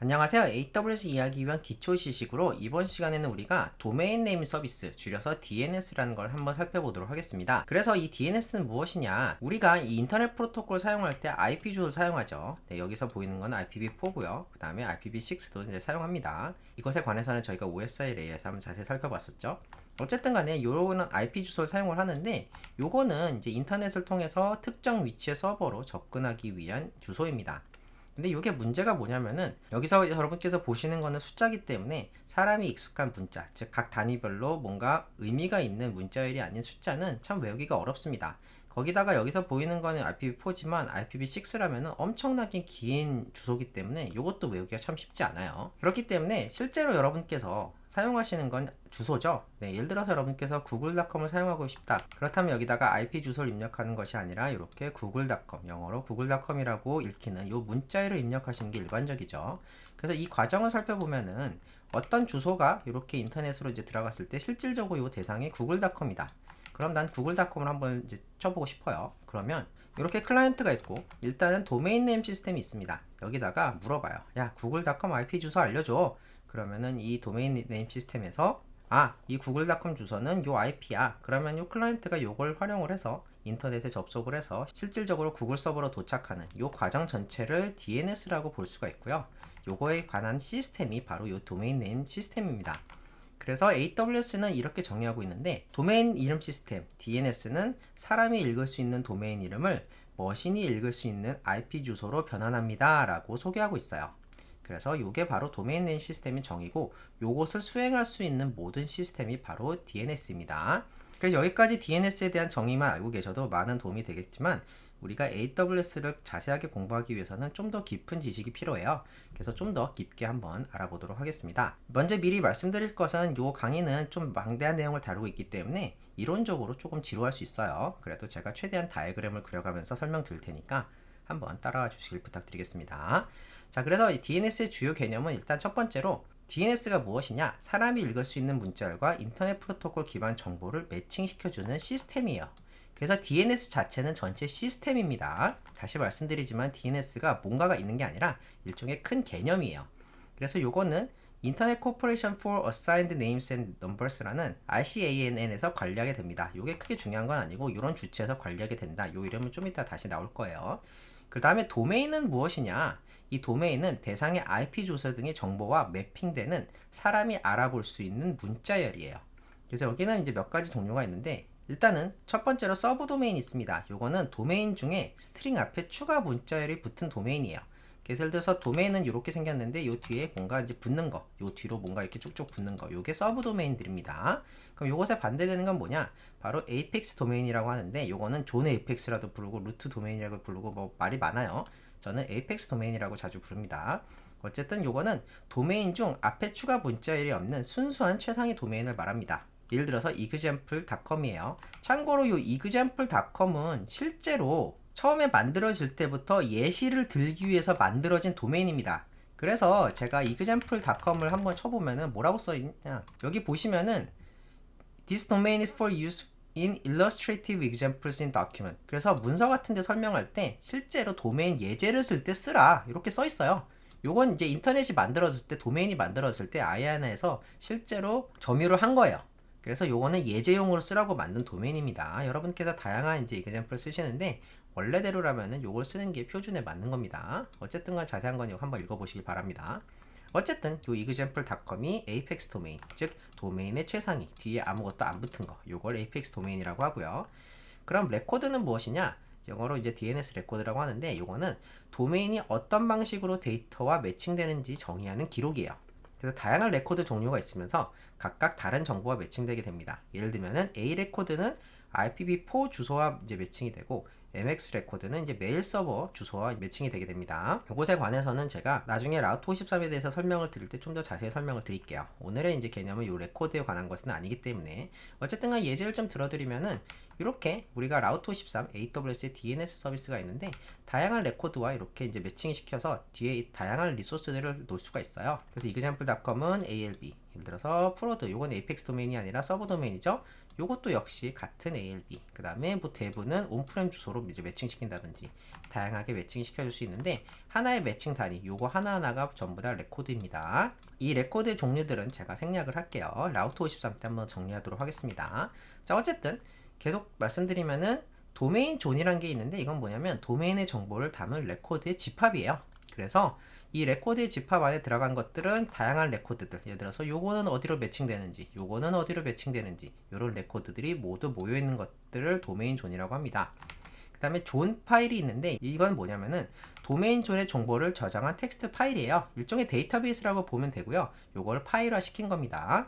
안녕하세요. AWS 이야기 위한 기초 지식으로 이번 시간에는 우리가 도메인 네임 서비스, 줄여서 DNS라는 걸 한번 살펴보도록 하겠습니다. 그래서 이 DNS는 무엇이냐? 우리가 이 인터넷 프로토콜 사용할 때 IP 주소를 사용하죠. 네, 여기서 보이는 건 IPv4고요. 그 다음에 IPv6도 이제 사용합니다. 이것에 관해서는 저희가 OSI 레이에서 한번 자세히 살펴봤었죠. 어쨌든 간에 요런 IP 주소를 사용을 하는데 요거는 이제 인터넷을 통해서 특정 위치의 서버로 접근하기 위한 주소입니다. 근데 이게 문제가 뭐냐면은 여기서 여러분께서 보시는 거는 숫자기 때문에 사람이 익숙한 문자, 즉 각 단위별로 뭔가 의미가 있는 문자열이 아닌 숫자는 참 외우기가 어렵습니다. 거기다가 여기서 보이는 거는 IPv4지만 IPv6라면은 엄청나게 긴 주소기 때문에 이것도 외우기가 참 쉽지 않아요. 그렇기 때문에 실제로 여러분께서 사용하시는 건 주소죠. 네, 예를 들어서 여러분께서 구글닷컴을 사용하고 싶다. 그렇다면 여기다가 IP 주소를 입력하는 것이 아니라 이렇게 구글닷컴, 영어로 구글닷컴이라고 읽히는 이 문자열을 입력하시는 게 일반적이죠. 그래서 이 과정을 살펴보면은 어떤 주소가 이렇게 인터넷으로 이제 들어갔을 때 실질적으로 이 대상이 구글닷컴이다. 그럼 난 구글닷컴을 한번 이제 쳐보고 싶어요. 그러면 이렇게 클라이언트가 있고 일단은 도메인 네임 시스템이 있습니다. 여기다가 물어봐요. 야, 구글닷컴 IP 주소 알려줘. 그러면은 이 도메인 네임 시스템에서 이 구글닷컴 주소는 요 IP야. 그러면 요 클라이언트가 요걸 활용을 해서 인터넷에 접속을 해서 실질적으로 구글 서버로 도착하는 요 과정 전체를 DNS라고 볼 수가 있고요. 요거에 관한 시스템이 바로 요 도메인 네임 시스템입니다. 그래서 AWS는 이렇게 정의하고 있는데 도메인 이름 시스템 DNS는 사람이 읽을 수 있는 도메인 이름을 머신이 읽을 수 있는 IP 주소로 변환합니다 라고 소개하고 있어요. 그래서 이게 바로 도메인 네임 시스템의 정의고 요것을 수행할 수 있는 모든 시스템이 바로 DNS입니다. 그래서 여기까지 DNS에 대한 정의만 알고 계셔도 많은 도움이 되겠지만 우리가 AWS를 자세하게 공부하기 위해서는 좀 더 깊은 지식이 필요해요. 그래서 좀 더 깊게 한번 알아보도록 하겠습니다. 먼저 미리 말씀드릴 것은 이 강의는 좀 방대한 내용을 다루고 있기 때문에 이론적으로 조금 지루할 수 있어요. 그래도 제가 최대한 다이어그램을 그려가면서 설명드릴 테니까 한번 따라와 주시길 부탁드리겠습니다. 자, 그래서 DNS의 주요 개념은 일단 첫 번째로 DNS가 무엇이냐? 사람이 읽을 수 있는 문자열과 인터넷 프로토콜 기반 정보를 매칭시켜주는 시스템이에요. 그래서 DNS 자체는 전체 시스템입니다. 다시 말씀드리지만 DNS가 뭔가가 있는 게 아니라 일종의 큰 개념이에요. 그래서 요거는 Internet Corporation for Assigned Names and Numbers라는 ICANN에서 관리하게 됩니다. 요게 크게 중요한 건 아니고 이런 주체에서 관리하게 된다. 요 이름은 좀 이따 다시 나올 거예요. 그 다음에 도메인은 무엇이냐? 이 도메인은 대상의 IP 주소 등의 정보와 매핑되는 사람이 알아볼 수 있는 문자열이에요. 그래서 여기는 이제 몇 가지 종류가 있는데 일단은 첫 번째로 서브 도메인이 있습니다. 요거는 도메인 중에 스트링 앞에 추가 문자열이 붙은 도메인이에요. 그래서 예를 들어서 도메인은 이렇게 생겼는데 요 뒤에 뭔가 이제 붙는 거, 요 뒤로 뭔가 이렇게 쭉쭉 붙는 거, 요게 서브 도메인들입니다. 그럼 요것에 반대되는 건 뭐냐? 바로 에이펙스 도메인이라고 하는데 요거는 존 에이펙스라도 부르고 루트 도메인이라고 부르고 뭐 말이 많아요. 저는 에이펙스 도메인이라고 자주 부릅니다. 어쨌든 요거는 도메인 중 앞에 추가 문자열이 없는 순수한 최상위 도메인을 말합니다. 예를 들어서 example.com이에요. 참고로 이 example.com은 실제로 처음에 만들어질 때부터 예시를 들기 위해서 만들어진 도메인입니다. 그래서 제가 example.com을 한번 쳐보면은 뭐라고 써있냐, 여기 보시면은 This domain is for use in illustrative examples in document. 그래서 문서 같은 데 설명할 때 실제로 도메인 예제를 쓸 때 쓰라 이렇게 써 있어요. 요건 이제 인터넷이 만들어졌을 때, 도메인이 만들어졌을 때 아이아나에서 실제로 점유를 한 거예요. 그래서 요거는 예제용으로 쓰라고 만든 도메인입니다. 여러분께서 다양한 이제 example 쓰시는데 원래대로라면은 요걸 쓰는 게 표준에 맞는 겁니다. 어쨌든 간 자세한 건 이거 한번 읽어보시기 바랍니다. 어쨌든 요 example.com이 apex 도메인, 즉 도메인의 최상위, 뒤에 아무것도 안 붙은 거, 요걸 apex 도메인이라고 하고요. 그럼 레코드는 무엇이냐? 영어로 이제 DNS 레코드라고 하는데 요거는 도메인이 어떤 방식으로 데이터와 매칭되는지 정의하는 기록이에요. 그래서 다양한 레코드 종류가 있으면서 각각 다른 정보와 매칭되게 됩니다. 예를 들면은 A 레코드는 IPv4 주소와 이제 매칭이 되고 MX 레코드는 이제 메일 서버 주소와 매칭이 되게 됩니다. 이것에 관해서는 제가 나중에 라우트 53에 대해서 설명을 드릴 때 좀 더 자세히 설명을 드릴게요. 오늘의 이제 개념은 이 레코드에 관한 것은 아니기 때문에 어쨌든 간 예제를 좀 들어드리면은 이렇게 우리가 라우트 53 AWS의 DNS 서비스가 있는데 다양한 레코드와 이렇게 이제 매칭 시켜서 뒤에 다양한 리소스들을 놓을 수가 있어요. 그래서 example.com은 ALB, 예를 들어서 프로드, 요건 에이펙스 도메인이 아니라 서브 도메인이죠. 요것도 역시 같은 ALB. 그 다음에 뭐 대부는 온프렘 주소로 이제 매칭시킨다든지 다양하게 매칭시켜줄 수 있는데 하나의 매칭 단위, 요거 하나하나가 전부 다 레코드입니다. 이 레코드의 종류들은 제가 생략을 할게요. 라우트 53 때 한번 정리하도록 하겠습니다. 자, 어쨌든 계속 말씀드리면은 도메인 존이란 게 있는데 이건 뭐냐면 도메인의 정보를 담은 레코드의 집합이에요. 그래서 이 레코드의 집합 안에 들어간 것들은 다양한 레코드들, 예를 들어서 요거는 어디로 매칭되는지, 요거는 어디로 매칭되는지, 요런 레코드들이 모두 모여있는 것들을 도메인 존이라고 합니다. 그 다음에 존 파일이 있는데 이건 뭐냐면은 도메인 존의 정보를 저장한 텍스트 파일이에요. 일종의 데이터베이스라고 보면 되고요. 요걸 파일화 시킨 겁니다.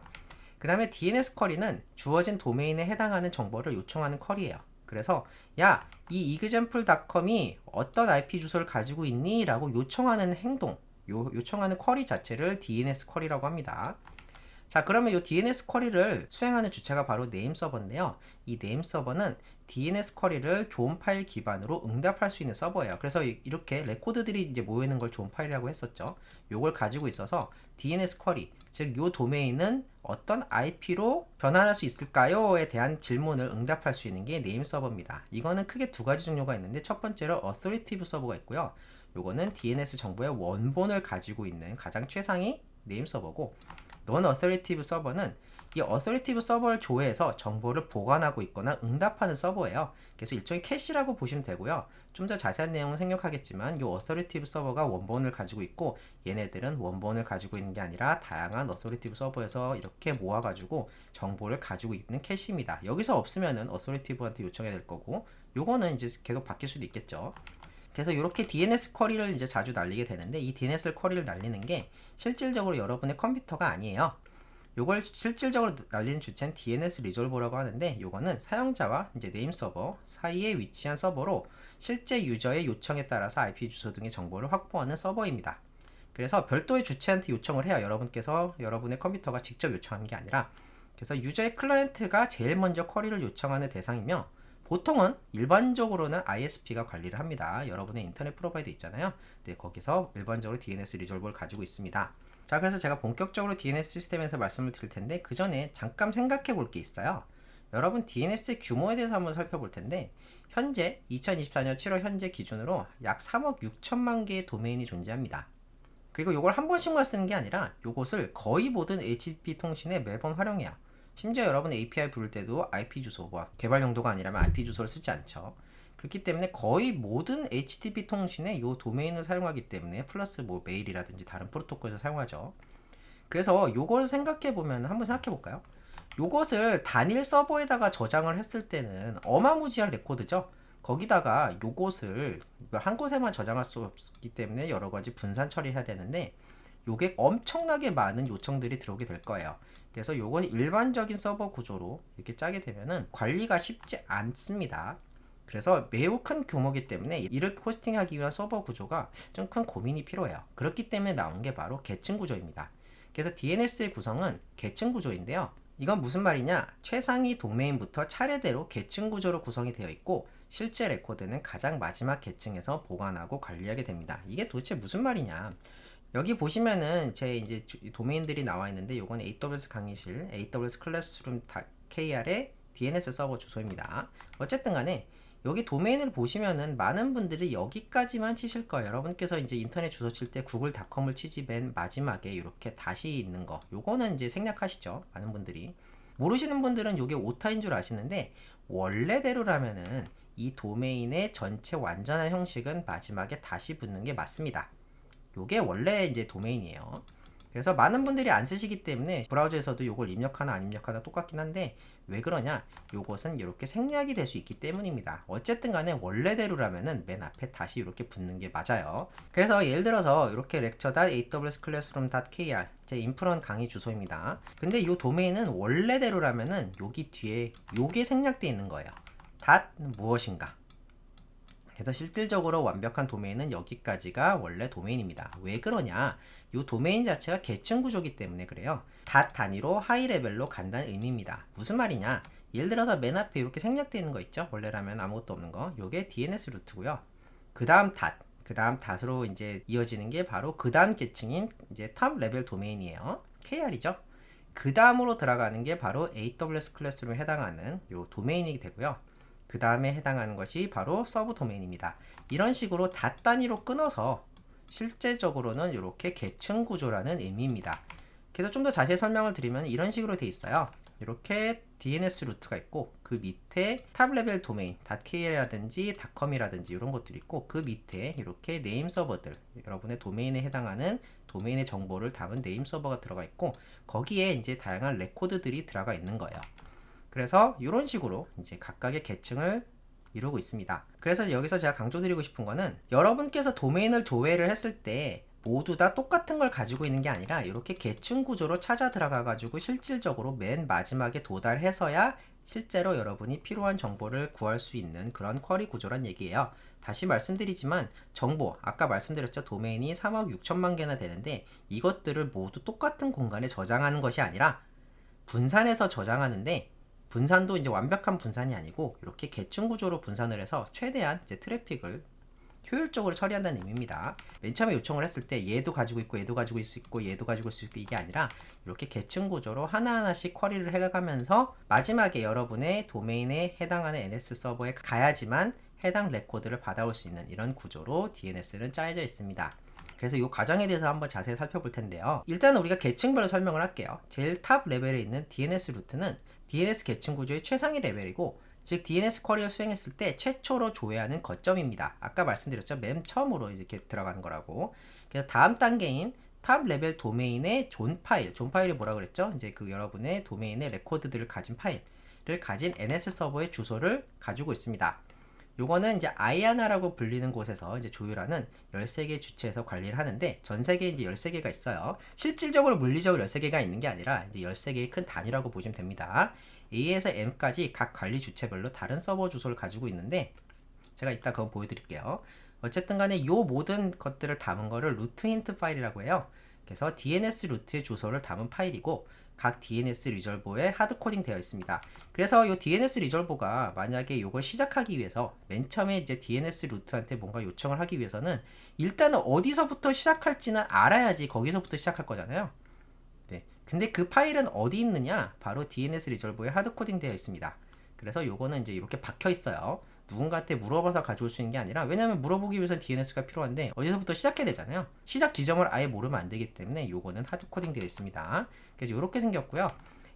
그 다음에 DNS 쿼리는 주어진 도메인에 해당하는 정보를 요청하는 쿼리예요. 그래서 야, 이 example.com이 어떤 IP 주소를 가지고 있니? 라고 요청하는 행동, 요청하는 쿼리 자체를 DNS 쿼리라고 합니다. 자, 그러면 이 DNS 쿼리를 수행하는 주체가 바로 네임 서버인데요. 이 네임 서버는 DNS 쿼리를 존 파일 기반으로 응답할 수 있는 서버예요. 그래서 이렇게 레코드들이 이제 모이는 걸 존 파일이라고 했었죠. 요걸 가지고 있어서 DNS 쿼리, 즉 요 도메인은 어떤 IP로 변환할 수 있을까요?에 대한 질문을 응답할 수 있는 게 네임 서버입니다. 이거는 크게 두 가지 종류가 있는데 첫 번째로 authoritative 서버가 있고요. 요거는 DNS 정보의 원본을 가지고 있는 가장 최상위 네임 서버고, non-authoritative 서버는 이 authoritative 서버를 조회해서 정보를 보관하고 있거나 응답하는 서버예요. 그래서 일종의 캐시라고 보시면 되고요. 좀 더 자세한 내용은 생략하겠지만 이 authoritative 서버가 원본을 가지고 있고 얘네들은 원본을 가지고 있는 게 아니라 다양한 authoritative 서버에서 이렇게 모아가지고 정보를 가지고 있는 캐시입니다. 여기서 없으면은 authoritative한테 요청해야 될 거고 요거는 이제 계속 바뀔 수도 있겠죠. 그래서 이렇게 DNS 쿼리를 이제 자주 날리게 되는데 이 DNS 쿼리를 날리는 게 실질적으로 여러분의 컴퓨터가 아니에요. 요걸 실질적으로 날리는 주체는 DNS 리졸버라고 하는데 요거는 사용자와 이제 네임 서버 사이에 위치한 서버로 실제 유저의 요청에 따라서 IP 주소 등의 정보를 확보하는 서버입니다. 그래서 별도의 주체한테 요청을 해야 여러분께서 여러분의 컴퓨터가 직접 요청하는 게 아니라, 그래서 유저의 클라이언트가 제일 먼저 쿼리를 요청하는 대상이며 보통은 일반적으로는 ISP가 관리를 합니다. 여러분의 인터넷 프로바이더 있잖아요. 네, 거기서 일반적으로 DNS 리졸버를 가지고 있습니다. 자, 그래서 제가 본격적으로 DNS 시스템에서 말씀을 드릴 텐데 그 전에 잠깐 생각해 볼 게 있어요. 여러분 DNS의 규모에 대해서 한번 살펴볼 텐데 현재 2024년 7월 현재 기준으로 약 3억 6천만 개의 도메인이 존재합니다. 그리고 이걸 한 번씩만 쓰는 게 아니라 이것을 거의 모든 HTTP 통신에 매번 활용해요. 심지어 여러분 API 부를 때도 IP 주소, 뭐 개발 용도가 아니라면 IP 주소를 쓰지 않죠. 그렇기 때문에 거의 모든 HTTP 통신에 이 도메인을 사용하기 때문에 플러스 뭐 메일이라든지 다른 프로토콜에서 사용하죠. 그래서 요걸 생각해 보면 한번 생각해 볼까요? 요것을 단일 서버에다가 저장을 했을 때는 어마무지한 레코드죠. 거기다가 요것을 한 곳에만 저장할 수 없기 때문에 여러 가지 분산 처리해야 되는데 요게 엄청나게 많은 요청들이 들어오게 될 거예요. 그래서 요건 일반적인 서버 구조로 이렇게 짜게 되면은 관리가 쉽지 않습니다. 그래서 매우 큰 규모이기 때문에 이렇게 호스팅하기 위한 서버 구조가 좀 큰 고민이 필요해요. 그렇기 때문에 나온 게 바로 계층 구조입니다. 그래서 DNS의 구성은 계층 구조인데요. 이건 무슨 말이냐? 최상위 도메인부터 차례대로 계층 구조로 구성이 되어 있고 실제 레코드는 가장 마지막 계층에서 보관하고 관리하게 됩니다. 이게 도대체 무슨 말이냐? 여기 보시면은 제 이제 도메인들이 나와 있는데 요건 AWS 강의실, AWS 클래스룸 KR의 DNS 서버 주소입니다. 어쨌든 간에 여기 도메인을 보시면은 많은 분들이 여기까지만 치실 거예요. 여러분께서 이제 인터넷 주소 칠 때 구글닷컴을 치지 맨 마지막에 이렇게 다시 있는 거, 요거는 이제 생략하시죠. 많은 분들이. 모르시는 분들은 요게 오타인 줄 아시는데 원래대로라면은 이 도메인의 전체 완전한 형식은 마지막에 다시 붙는 게 맞습니다. 요게 원래 이제 도메인이에요. 그래서 많은 분들이 안 쓰시기 때문에 브라우저에서도 요걸 입력하나 안 입력하나 똑같긴 한데 왜 그러냐? 요것은 이렇게 생략이 될 수 있기 때문입니다. 어쨌든 간에 원래대로라면은 맨 앞에 다시 이렇게 붙는 게 맞아요. 그래서 예를 들어서 이렇게 lecture.awsclassroom.kr 제 인프런 강의 주소입니다. 근데 요 도메인은 원래대로라면은 여기 뒤에 요게 생략되어 있는 거예요. 무엇인가? 그래서 실질적으로 완벽한 도메인은 여기까지가 원래 도메인입니다. 왜 그러냐? 이 도메인 자체가 계층 구조이기 때문에 그래요. 단위로 하이 레벨로 간다는 의미입니다. 무슨 말이냐? 예를 들어서 맨 앞에 이렇게 생략되어 있는 거 있죠? 원래라면 아무것도 없는 거. 요게 DNS 루트고요. 그 다음 닷으로 이제 이어지는 게 바로 그 다음 계층인 이제 탑 레벨 도메인이에요. KR이죠. 그 다음으로 들어가는 게 바로 AWS 클래스룸에 해당하는 요 도메인이 되고요. 그 다음에 해당하는 것이 바로 서브 도메인입니다. 이런 식으로 닷 단위로 끊어서 실제적으로는 이렇게 계층 구조라는 의미입니다. 그래서 좀 더 자세히 설명을 드리면 이런 식으로 돼 있어요. 이렇게 DNS 루트가 있고 그 밑에 탑 레벨 도메인 .kl이라든지 .com이라든지 이런 것들이 있고 그 밑에 이렇게 네임 서버들 여러분의 도메인에 해당하는 도메인의 정보를 담은 네임 서버가 들어가 있고 거기에 이제 다양한 레코드들이 들어가 있는 거예요. 그래서 이런 식으로 이제 각각의 계층을 이루고 있습니다. 그래서 여기서 제가 강조드리고 싶은 거는 여러분께서 도메인을 조회를 했을 때 모두 다 똑같은 걸 가지고 있는 게 아니라 이렇게 계층 구조로 찾아 들어가 가지고 실질적으로 맨 마지막에 도달해서야 실제로 여러분이 필요한 정보를 구할 수 있는 그런 쿼리 구조란 얘기예요. 다시 말씀드리지만 정보 아까 말씀드렸죠. 도메인이 3억 6천만 개나 되는데 이것들을 모두 똑같은 공간에 저장하는 것이 아니라 분산해서 저장하는데 분산도 이제 완벽한 분산이 아니고 이렇게 계층 구조로 분산을 해서 최대한 이제 트래픽을 효율적으로 처리한다는 의미입니다. 맨 처음에 요청을 했을 때 얘도 가지고 있고 얘도 가지고 있고 얘도 가지고 있고 이게 아니라 이렇게 계층 구조로 하나하나씩 쿼리를 해가면서 마지막에 여러분의 도메인에 해당하는 NS 서버에 가야지만 해당 레코드를 받아올 수 있는 이런 구조로 DNS는 짜여져 있습니다. 그래서 이 과정에 대해서 한번 자세히 살펴볼 텐데요. 일단 우리가 계층별로 설명을 할게요. 제일 탑 레벨에 있는 DNS 루트는 DNS 계층 구조의 최상위 레벨이고 즉 DNS 쿼리를 수행했을 때 최초로 조회하는 거점입니다. 아까 말씀드렸죠. 맨 처음으로 이렇게 들어가는 거라고. 그래서 다음 단계인 탑 레벨 도메인의 존 파일이 뭐라 그랬죠? 이제 그 여러분의 도메인의 레코드들을 가진 파일을 가진 NS 서버의 주소를 가지고 있습니다. 요거는 이제 아이아나라고 불리는 곳에서 이제 조율하는 13개 주체에서 관리를 하는데 전 세계에 이제 13개가 있어요. 실질적으로 물리적으로 13개가 있는 게 아니라 이제 13개의 큰 단위라고 보시면 됩니다. A에서 M까지 각 관리 주체별로 다른 서버 주소를 가지고 있는데 제가 이따 그건 보여드릴게요. 어쨌든 간에 요 모든 것들을 담은 거를 루트 힌트 파일이라고 해요. 그래서 DNS 루트의 주소를 담은 파일이고 각 DNS 리졸버에 하드코딩 되어 있습니다. 그래서 이 DNS 리졸버가 만약에 이걸 시작하기 위해서 맨 처음에 이제 DNS 루트한테 뭔가 요청을 하기 위해서는 일단은 어디서부터 시작할지는 알아야지 거기서부터 시작할 거잖아요. 네. 근데 그 파일은 어디 있느냐? 바로 DNS 리졸버에 하드코딩 되어 있습니다. 그래서 요거는 이제 이렇게 박혀 있어요. 누군가한테 물어봐서 가져올 수 있는 게 아니라 왜냐면 물어보기 위해서 DNS가 필요한데 어디서부터 시작해야 되잖아요. 시작 지점을 아예 모르면 안 되기 때문에 요거는 하드코딩 되어 있습니다. 그래서 이렇게 생겼고요.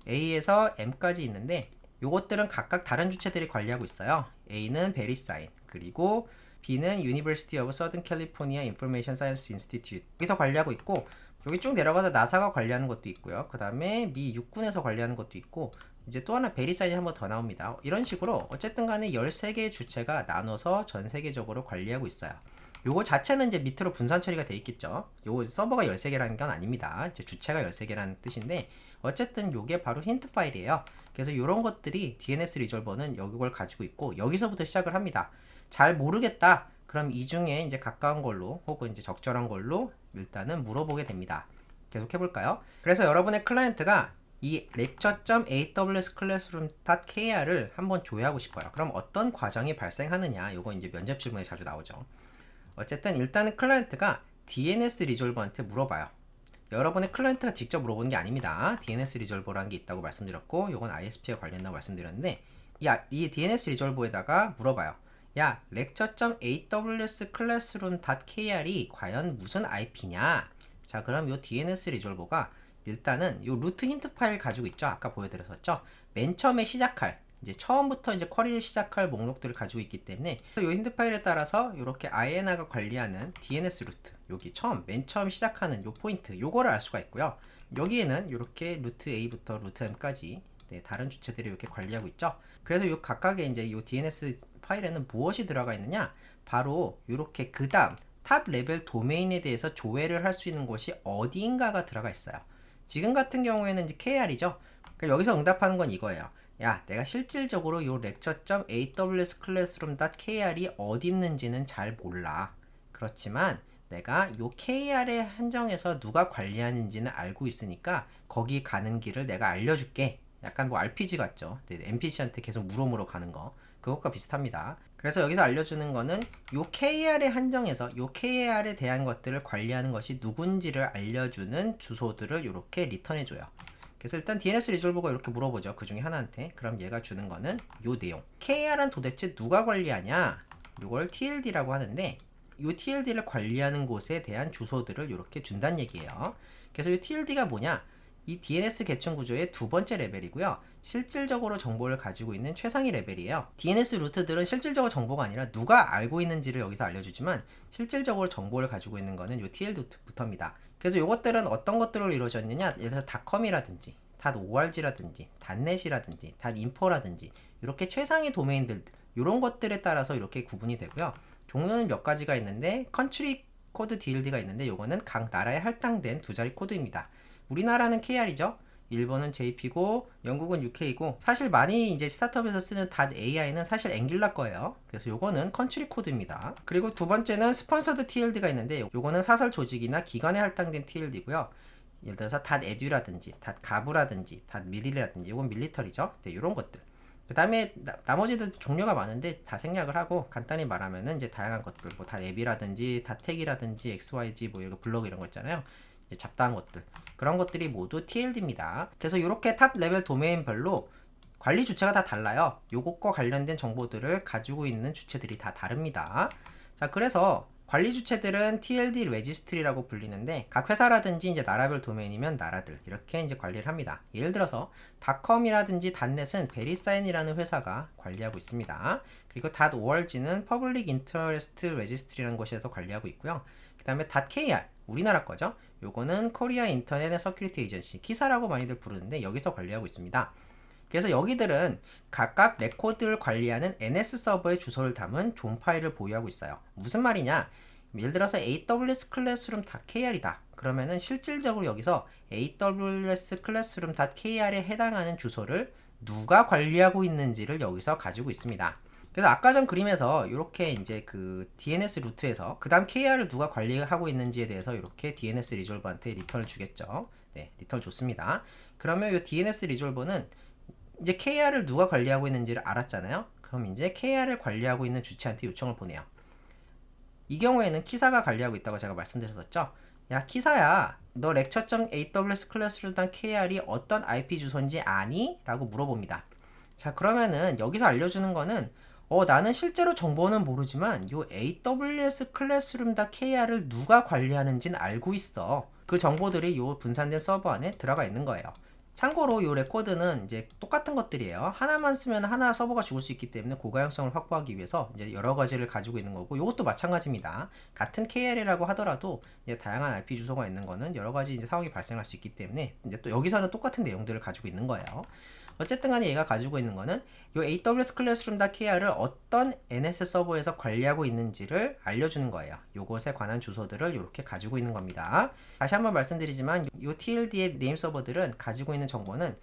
A에서 M까지 있는데 요것들은 각각 다른 주체들이 관리하고 있어요. A는 베리사인 그리고 B는 University of Southern California Information Science Institute 여기서 관리하고 있고 여기 쭉 내려가서 나사가 관리하는 것도 있고요. 그 다음에 미 육군에서 관리하는 것도 있고 이제 또 하나 베리사인이 한 번 더 나옵니다. 이런 식으로 어쨌든 간에 13개의 주체가 나눠서 전 세계적으로 관리하고 있어요. 요거 자체는 이제 밑으로 분산 처리가 돼 있겠죠. 요 서버가 13개라는 건 아닙니다. 이제 주체가 13개라는 뜻인데 어쨌든 요게 바로 힌트 파일이에요. 그래서 이런 것들이 DNS 리졸버는 이걸 가지고 있고 여기서부터 시작을 합니다. 잘 모르겠다. 그럼 이 중에 이제 가까운 걸로 혹은 이제 적절한 걸로 일단은 물어보게 됩니다. 계속 해볼까요? 그래서 여러분의 클라이언트가 이 lecture.awsclassroom.kr을 한번 조회하고 싶어요. 그럼 어떤 과정이 발생하느냐? 이거 이제 면접 질문에 자주 나오죠. 어쨌든 일단은 클라이언트가 DNS 리졸버한테 물어봐요. 여러분의 클라이언트가 직접 물어보는 게 아닙니다. DNS 리졸버라는 게 있다고 말씀드렸고 이건 ISP에 관련된다고 말씀드렸는데 이 DNS 리졸버에다가 물어봐요. 야, lecture.awsclassroom.kr이 과연 무슨 IP냐? 자, 그럼 이 DNS 리졸버가 일단은 이 루트 힌트 파일 가지고 있죠. 아까 보여드렸었죠. 맨 처음에 시작할 이제 처음부터 이제 쿼리를 시작할 목록들을 가지고 있기 때문에 이 힌트 파일에 따라서 이렇게 IANA가 관리하는 DNS 루트 여기 맨 처음 시작하는 요 포인트 요거를 알 수가 있고요. 여기에는 이렇게 루트 A부터 루트 M까지 다른 주체들이 이렇게 관리하고 있죠. 그래서 요 각각의 이제 요 DNS 파일에는 무엇이 들어가 있느냐? 바로 이렇게 그 다음 탑 레벨 도메인에 대해서 조회를 할 수 있는 곳이 어디인가가 들어가 있어요. 지금 같은 경우에는 이제 KR이죠. 그러니까 여기서 응답하는 건 이거예요. 야, 내가 실질적으로 요 lecture.awsclassroom.kr이 어디 있는지는 잘 몰라. 그렇지만 내가 요 KR에 한정해서 누가 관리하는지는 알고 있으니까 거기 가는 길을 내가 알려줄게. 약간 뭐 RPG 같죠. 네, NPC한테 계속 물어물어 가는 거. 그것과 비슷합니다. 그래서 여기서 알려주는 거는 요 KR에 한정해서 요 KR에 대한 것들을 관리하는 것이 누군지를 알려주는 주소들을 이렇게 리턴해줘요. 그래서 일단 DNS 리졸버가 이렇게 물어보죠. 그 중에 하나한테. 그럼 얘가 주는 거는 요 내용. KR은 도대체 누가 관리하냐? 이걸 TLD라고 하는데 이 TLD를 관리하는 곳에 대한 주소들을 이렇게 준다는 얘기예요. 그래서 이 TLD가 뭐냐? 이 DNS 계층 구조의 두 번째 레벨이고요. 실질적으로 정보를 가지고 있는 최상위 레벨이에요. DNS 루트들은 실질적으로 정보가 아니라 누가 알고 있는지를 여기서 알려주지만 실질적으로 정보를 가지고 있는 거는 이 TLD부터입니다. 그래서 이것들은 어떤 것들로 이루어졌느냐? 예를 들어서 .com이라든지 .org라든지 .net이라든지 .info라든지 이렇게 최상위 도메인들 이런 것들에 따라서 이렇게 구분이 되고요. 종류는 몇 가지가 있는데 컨트리 코드 DLD가 있는데 요거는 각 나라에 할당된 두 자리 코드입니다. 우리나라는 KR이죠. 일본은 JP고 영국은 UK고 사실 많이 이제 스타트업에서 쓰는 .ai는 사실 앵귤라 거예요. 그래서 요거는 컨트리 코드입니다. 그리고 두 번째는 스폰서드 TLD가 있는데 요거는 사설 조직이나 기관에 할당된 TLD고요. 예를 들어서 .edu라든지 .gov라든지 .mil이라든지 요건 밀리터리죠. 네, 요런 것들. 그 다음에 나머지도 종류가 많은데 다 생략을 하고 간단히 말하면은 이제 다양한 것들 뭐 앱이라든지 텍이라든지 XYZ 뭐 이런 블로그 이런 거 있잖아요. 이제 잡다한 것들 그런 것들이 모두 TLD입니다. 그래서 이렇게 탑 레벨 도메인별로 관리 주체가 다 달라요. 요것과 관련된 정보들을 가지고 있는 주체들이 다 다릅니다. 자, 그래서 관리 주체들은 TLD 레지스트리라고 불리는데 각 회사라든지 이제 나라별 도메인이면 나라들 이렇게 이제 관리를 합니다. 예를 들어서 .com이라든지 .net은 베리사인이라는 회사가 관리하고 있습니다. 그리고 .org는 Public Interest Registry라는 곳에서 관리하고 있고요. 그 다음에 .kr 우리나라 거죠. 요거는 코리아 인터넷 서큐리티 에이전시 키사라고 많이들 부르는데 여기서 관리하고 있습니다. 그래서 여기들은 각각 레코드를 관리하는 NS 서버의 주소를 담은 존 파일을 보유하고 있어요. 무슨 말이냐? 예를 들어서 AWS 클래스룸.kr이다. 그러면은 실질적으로 여기서 AWS 클래스룸.kr에 해당하는 주소를 누가 관리하고 있는지를 여기서 가지고 있습니다. 그래서 아까 전 그림에서 이렇게 이제 그 DNS 루트에서 그 다음 KR을 누가 관리하고 있는지에 대해서 이렇게 DNS 리졸버한테 리턴을 주겠죠. 네, 리턴을 줬습니다. 그러면 이 DNS 리졸버는 이제 KR을 누가 관리하고 있는지를 알았잖아요. 그럼 이제 KR을 관리하고 있는 주체한테 요청을 보내요. 이 경우에는 키사가 관리하고 있다고 제가 말씀드렸었죠. 야, 키사야, 너 lecture.aws 클래스룸.kr이 어떤 IP 주소인지 아니? 라고 물어봅니다. 자, 그러면은 여기서 알려주는 거는 나는 실제로 정보는 모르지만 요 AWS 클래스룸.kr을 누가 관리하는지는 알고 있어. 그 정보들이 요 분산된 서버 안에 들어가 있는 거예요. 참고로 요 레코드는 이제 똑같은 것들이에요. 하나만 쓰면 하나 서버가 죽을 수 있기 때문에 고가용성을 확보하기 위해서 이제 여러 가지를 가지고 있는 거고, 요것도 마찬가지입니다. 같은 KR이라고 하더라도 이제 다양한 IP 주소가 있는 거는 여러 가지 이제 상황이 발생할 수 있기 때문에 이제 또 여기서는 똑같은 내용들을 가지고 있는 거예요. 어쨌든 간에 얘가 가지고 있는 거는 요 AWS 클래스룸.kr을 어떤 NS 서버에서 관리하고 있는지를 알려주는 거예요. 요것에 관한 주소들을 이렇게 가지고 있는 겁니다. 다시 한번 말씀드리지만 요 TLD의 네임 서버들은 가지고 있는 정보는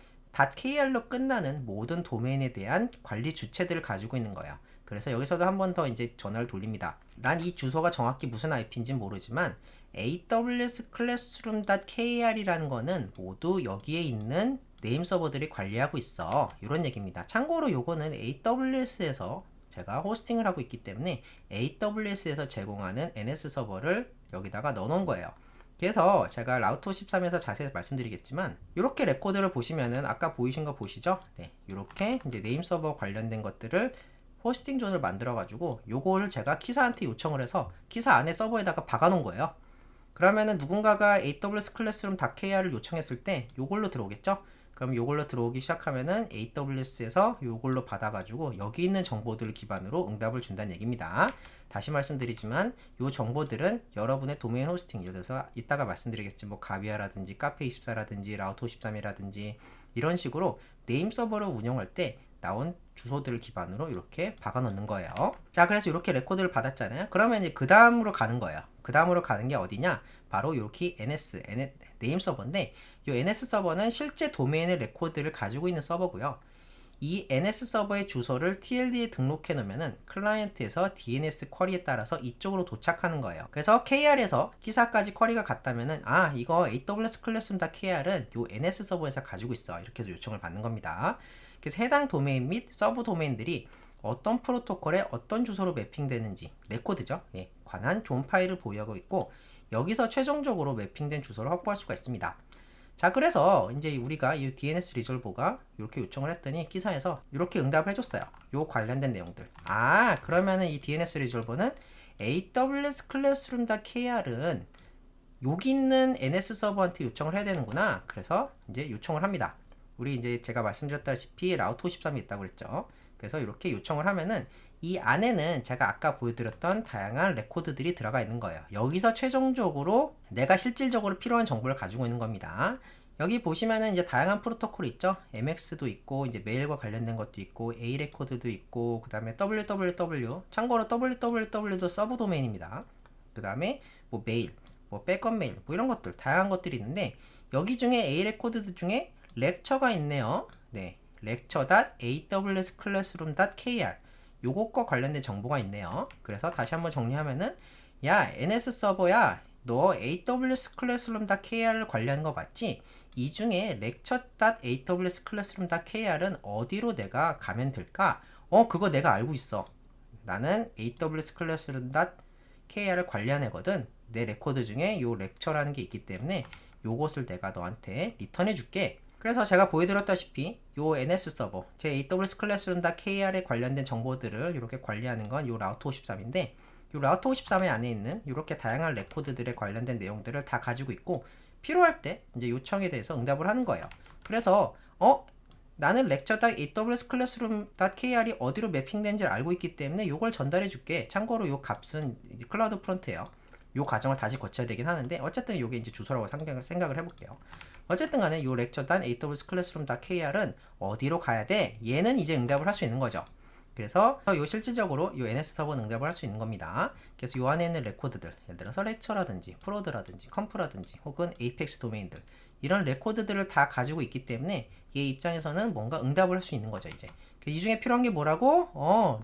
.kr로 끝나는 모든 도메인에 대한 관리 주체들을 가지고 있는 거예요. 그래서 여기서도 한 번 더 이제 전화를 돌립니다. 난 이 주소가 정확히 무슨 IP인지 모르지만 AWS 클래스룸.kr이라는 거는 모두 여기에 있는 네임 서버들이 관리하고 있어. 이런 얘기입니다. 참고로 요거는 AWS에서 제가 호스팅을 하고 있기 때문에 AWS에서 제공하는 NS 서버를 여기다가 넣어놓은 거예요. 그래서 제가 라우터 13에서 자세히 말씀드리겠지만 이렇게 레코드를 보시면은 아까 보이신 거 보시죠? 네, 이렇게 이제 네임 서버 관련된 것들을 호스팅 존을 만들어 가지고 요거를 제가 키사한테 요청을 해서 키사 안에 서버에다가 박아 놓은 거예요. 그러면은 누군가가 AWS 클래스룸 .kr을 요청했을 때 요걸로 들어오겠죠? 그럼 요걸로 들어오기 시작하면은 AWS에서 요걸로 받아가지고 여기 있는 정보들을 기반으로 응답을 준다는 얘기입니다. 다시 말씀드리지만 요 정보들은 여러분의 도메인 호스팅, 예를 들어서 이따가 말씀드리겠지 뭐 가비아라든지 카페24라든지 라우터13이라든지 이런 식으로 네임 서버를 운영할 때 나온 주소들을 기반으로 이렇게 박아 놓는 거예요. 자, 그래서 이렇게 레코드를 받았잖아요. 그러면 이제 그 다음으로 가는 거예요. 그 다음으로 가는 게 어디냐? 바로 이렇게 네임 서버인데 이 NS 서버는 실제 도메인의 레코드를 가지고 있는 서버고요. 이 NS 서버의 주소를 TLD에 등록해 놓으면은 클라이언트에서 DNS 쿼리에 따라서 이쪽으로 도착하는 거예요. 그래서 KR에서 기사까지 쿼리가 갔다면은 이거 AWS 클래스룸.kr은 요 NS 서버에서 가지고 있어, 이렇게 해서 요청을 받는 겁니다. 그래서 해당 도메인 및 서브 도메인들이 어떤 프로토콜에 어떤 주소로 매핑되는지 레코드죠. 관한 존 파일을 보유하고 있고, 여기서 최종적으로 매핑된 주소를 확보할 수가 있습니다. 자, 그래서 이제 우리가 이 DNS 리졸버가 이렇게 요청을 했더니 기사에서 이렇게 응답을 해줬어요. 요 관련된 내용들. 그러면은 이 DNS 리졸버는 AWS 클래스룸.kr은 여기 있는 NS 서버한테 요청을 해야 되는구나. 그래서 이제 요청을 합니다. 우리 이제 제가 말씀드렸다시피 라우트 53이 있다고 그랬죠. 그래서 이렇게 요청을 하면은 이 안에는 제가 아까 보여드렸던 다양한 레코드들이 들어가 있는 거예요. 여기서 최종적으로 내가 실질적으로 필요한 정보를 가지고 있는 겁니다. 여기 보시면은 이제 다양한 프로토콜이 있죠. MX도 있고, 이제 메일과 관련된 것도 있고, A 레코드도 있고, 그 다음에 www, 참고로 www도 서브 도메인입니다. 그 다음에 뭐 메일, 뭐 백업 메일, 뭐 이런 것들, 다양한 것들이 있는데, 여기 중에 A 레코드 중에 렉처가 있네요. lecture.awsclassroom.kr 요것과 관련된 정보가 있네요. 그래서 다시 한번 정리하면은, 야, NS 서버야, 너 AWS 클래스룸.kr을 관리하는 거 맞지? 이 중에 lecture.awsclassroom.kr은 어디로 내가 가면 될까? 그거 내가 알고 있어. 나는 AWS 클래스룸.kr을 관리하는 애거든. 내 레코드 중에 요 lecture라는 게 있기 때문에 요것을 내가 너한테 리턴해 줄게. 그래서 제가 보여드렸다시피 요 NS 서버, 제 AWS 클래스룸.kr에 관련된 정보들을 이렇게 관리하는 건 요 라우트 53인데, 요 라우트 53의 안에 있는 이렇게 다양한 레코드들에 관련된 내용들을 다 가지고 있고, 필요할 때 이제 요청에 대해서 응답을 하는 거예요. 그래서 나는 lecture.aws classroom.kr이 어디로 매핑된지를 알고 있기 때문에 요걸 전달해 줄게. 참고로 요 값은 클라우드 프론트예요. 요 과정을 다시 거쳐야 되긴 하는데, 어쨌든 요게 이제 주소라고 생각을 해볼게요. 어쨌든 간에 요 lecture.aws classroom.kr은 어디로 가야 돼? 얘는 이제 응답을 할 수 있는 거죠. 그래서 요 실질적으로 요 NS 서버는 응답을 할 수 있는 겁니다. 그래서 요 안에 있는 레코드들, 예를 들어서 lecture라든지 프로드라든지 컴프라든지 혹은 에이펙스 도메인들, 이런 레코드들을 다 가지고 있기 때문에 얘 입장에서는 뭔가 응답을 할 수 있는 거죠. 이제 이 중에 필요한 게 뭐라고?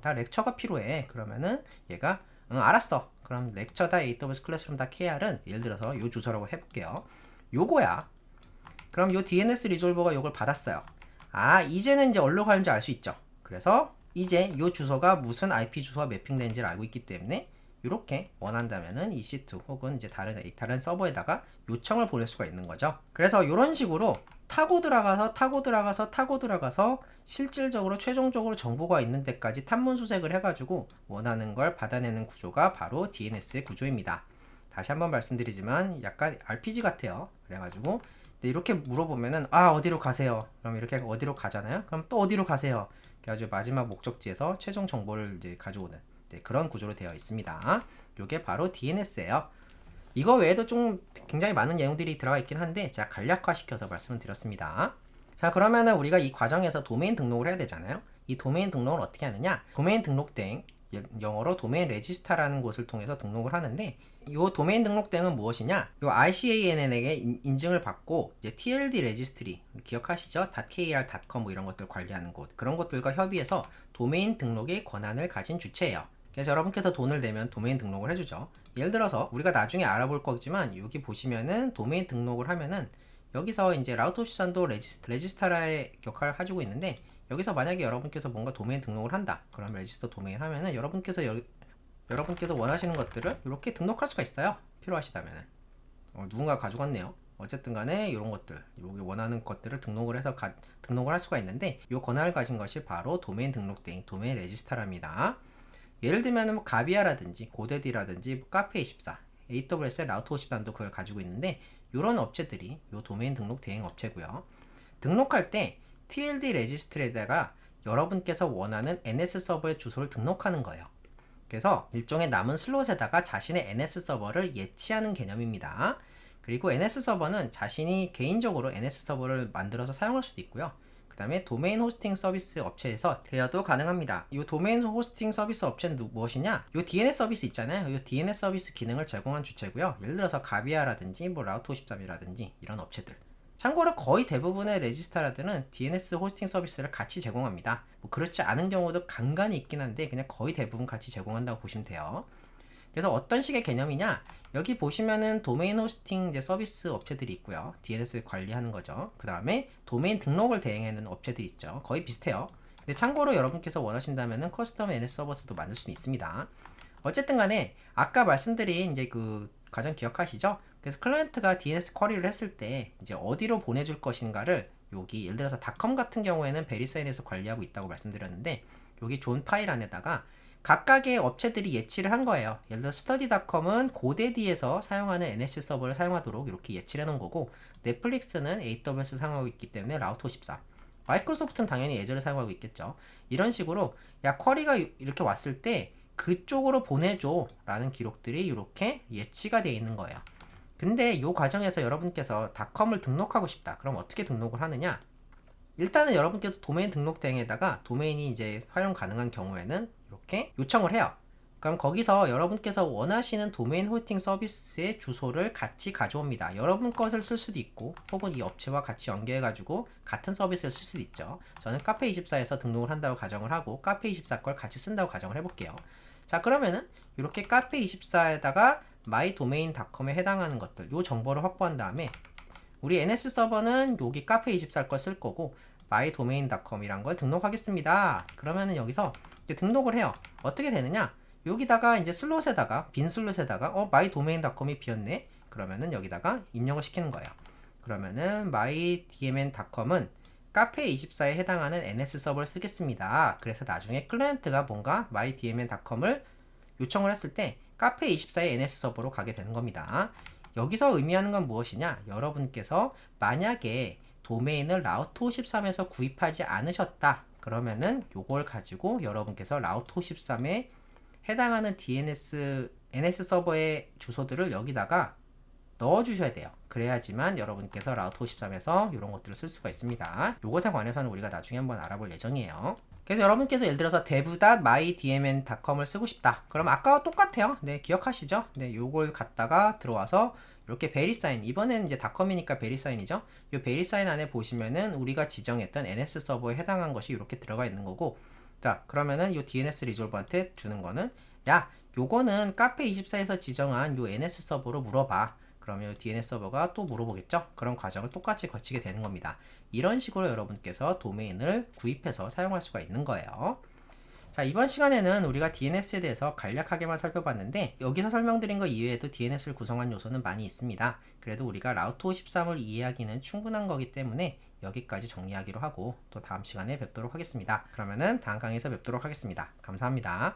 나 lecture가 필요해. 그러면은 얘가 응, 알았어. 그럼 lecture.aws classroom.kr은 예를 들어서 요 주소라고 해볼게요. 요거야. 그럼 요 DNS 리졸버가 요걸 받았어요. 이제는 이제 어디로 가는지 알 수 있죠. 그래서 이제 요 주소가 무슨 IP 주소와 매핑되는지를 알고 있기 때문에 이렇게 원한다면은 EC2 혹은 이제 다른 서버에다가 요청을 보낼 수가 있는 거죠. 그래서 이런 식으로 타고 들어가서 실질적으로 최종적으로 정보가 있는 데까지 탐문 수색을 해가지고 원하는 걸 받아내는 구조가 바로 DNS의 구조입니다. 다시 한번 말씀드리지만 약간 RPG 같아요. 그래가지고 이렇게 물어보면은 어디로 가세요? 그럼 이렇게 어디로 가잖아요? 그럼 또 어디로 가세요? 그래가지고 마지막 목적지에서 최종 정보를 이제 가져오는 그런 구조로 되어 있습니다. 이게 바로 DNS예요. 이거 외에도 좀 굉장히 많은 내용들이 들어가 있긴 한데 제가 간략화 시켜서 말씀을 드렸습니다. 자, 그러면은 우리가 이 과정에서 도메인 등록을 해야 되잖아요. 이 도메인 등록을 어떻게 하느냐? 도메인 등록 땡, 영어로 도메인 레지스타라는 곳을 통해서 등록을 하는데, 이 도메인 등록 땡은 무엇이냐? 이 ICANN에게 인증을 받고 이제 TLD 레지스트리 기억하시죠? .kr, .com 뭐 이런 것들 관리하는 곳, 그런 것들과 협의해서 도메인 등록의 권한을 가진 주체예요. 그래서 여러분께서 돈을 내면 도메인 등록을 해주죠. 예를 들어서 우리가 나중에 알아볼 거지만 여기 보시면은 도메인 등록을 하면은 여기서 이제 라우트 옵션도 레지스타라의 역할을 가지고 있는데, 여기서 만약에 여러분께서 뭔가 도메인 등록을 한다. 그럼 레지스터 도메인 하면은 여러분께서 원하시는 것들을 이렇게 등록할 수가 있어요. 필요하시다면은. 누군가 가져갔네요. 어쨌든 간에 이런 것들, 여기 원하는 것들을 등록을 해서 등록을 할 수가 있는데, 이 권한을 가진 것이 바로 도메인 등록대행, 도메인 레지스타랍니다. 예를 들면 뭐 가비아라든지 고데디라든지 카페24, AWS의 라우트 53도 그걸 가지고 있는데, 이런 업체들이 이 도메인 등록 대행 업체고요. 등록할 때 TLD 레지스트리에다가 여러분께서 원하는 NS 서버의 주소를 등록하는 거예요. 그래서 일종의 남은 슬롯에다가 자신의 NS 서버를 예치하는 개념입니다. 그리고 NS 서버는 자신이 개인적으로 NS 서버를 만들어서 사용할 수도 있고요. 그 다음에 도메인 호스팅 서비스 업체에서 대여도 가능합니다. 이 도메인 호스팅 서비스 업체는 무엇이냐? 이 DNS 서비스 있잖아요. 이 DNS 서비스 기능을 제공한 주체고요. 예를 들어서 가비아라든지 뭐 라우트 53이라든지 이런 업체들, 참고로 거의 대부분의 레지스타라들은 DNS 호스팅 서비스를 같이 제공합니다. 뭐 그렇지 않은 경우도 간간히 있긴 한데 그냥 거의 대부분 같이 제공한다고 보시면 돼요. 그래서 어떤 식의 개념이냐, 여기 보시면은 도메인 호스팅 이제 서비스 업체들이 있고요. DNS 관리하는 거죠. 그 다음에 도메인 등록을 대행하는 업체들이 있죠. 거의 비슷해요. 근데 참고로 여러분께서 원하신다면은 커스텀 NS 서버스도 만들 수는 있습니다. 어쨌든 간에 아까 말씀드린 이제 그 과정 기억하시죠? 그래서 클라이언트가 DNS 쿼리를 했을 때 이제 어디로 보내줄 것인가를 여기 예를 들어서 닷컴 같은 경우에는 베리사인에서 관리하고 있다고 말씀드렸는데, 여기 존 파일 안에다가 각각의 업체들이 예치를 한 거예요. 예를 들어 스터디닷컴은 고데디에서 사용하는 NS 서버를 사용하도록 이렇게 예치를 해놓은 거고, 넷플릭스는 AWS 사용하고 있기 때문에 라우터 54, 마이크로소프트는 당연히 예저를 사용하고 있겠죠. 이런 식으로 야 쿼리가 이렇게 왔을 때 그쪽으로 보내줘 라는 기록들이 이렇게 예치가 되어 있는 거예요. 근데 이 과정에서 여러분께서 닷컴을 등록하고 싶다. 그럼 어떻게 등록을 하느냐? 일단은 여러분께서 도메인 등록 대행에다가 도메인이 이제 활용 가능한 경우에는 이렇게 요청을 해요. 그럼 거기서 여러분께서 원하시는 도메인 호스팅 서비스의 주소를 같이 가져옵니다. 여러분 것을 쓸 수도 있고 혹은 이 업체와 같이 연계해 가지고 같은 서비스를 쓸 수도 있죠. 저는 카페24에서 등록을 한다고 가정을 하고 카페24 걸 같이 쓴다고 가정을 해볼게요. 자, 그러면은 이렇게 카페24에다가 mydomain.com에 해당하는 것들, 요 정보를 확보한 다음에 우리 NS 서버는 여기 카페24 거 쓸 거고 mydomain.com이란 걸 등록하겠습니다. 그러면은 여기서 이제 등록을 해요. 어떻게 되느냐? 여기다가 이제 슬롯에다가 빈 슬롯에다가 mydomain.com이 비었네. 그러면은 여기다가 입력을 시키는 거예요. 그러면은 mydmn.com은 카페24에 해당하는 NS 서버를 쓰겠습니다. 그래서 나중에 클라이언트가 뭔가 mydmn.com을 요청을 했을 때 카페24의 NS 서버로 가게 되는 겁니다. 여기서 의미하는 건 무엇이냐? 여러분께서 만약에 도메인을 라우터 53에서 구입하지 않으셨다. 그러면은 요걸 가지고 여러분께서 라우터 53에 해당하는 DNS, NS 서버의 주소들을 여기다가 넣어주셔야 돼요. 그래야지만 여러분께서 라우터 53에서 이런 것들을 쓸 수가 있습니다. 요것에 관해서는 우리가 나중에 한번 알아볼 예정이에요. 그래서 여러분께서 예를 들어서 dev.mydmn.com을 쓰고 싶다. 그럼 아까와 똑같아요. 네, 기억하시죠? 네, 요걸 갖다가 들어와서 이렇게 베리사인, 이번에는 이제 닷컴이니까 베리사인이죠. 이 베리사인 안에 보시면은 우리가 지정했던 NS 서버에 해당한 것이 이렇게 들어가 있는 거고, 자, 그러면은 이 DNS 리졸버한테 주는 거는 야, 요거는 카페24에서 지정한 요 NS 서버로 물어봐. 그러면 DNS 서버가 또 물어보겠죠? 그런 과정을 똑같이 거치게 되는 겁니다. 이런 식으로 여러분께서 도메인을 구입해서 사용할 수가 있는 거예요. 자, 이번 시간에는 우리가 DNS에 대해서 간략하게만 살펴봤는데 여기서 설명드린 것 이외에도 DNS를 구성한 요소는 많이 있습니다. 그래도 우리가 라우터 53을 이해하기는 충분한 거기 때문에 여기까지 정리하기로 하고 또 다음 시간에 뵙도록 하겠습니다. 그러면은 다음 강의에서 뵙도록 하겠습니다. 감사합니다.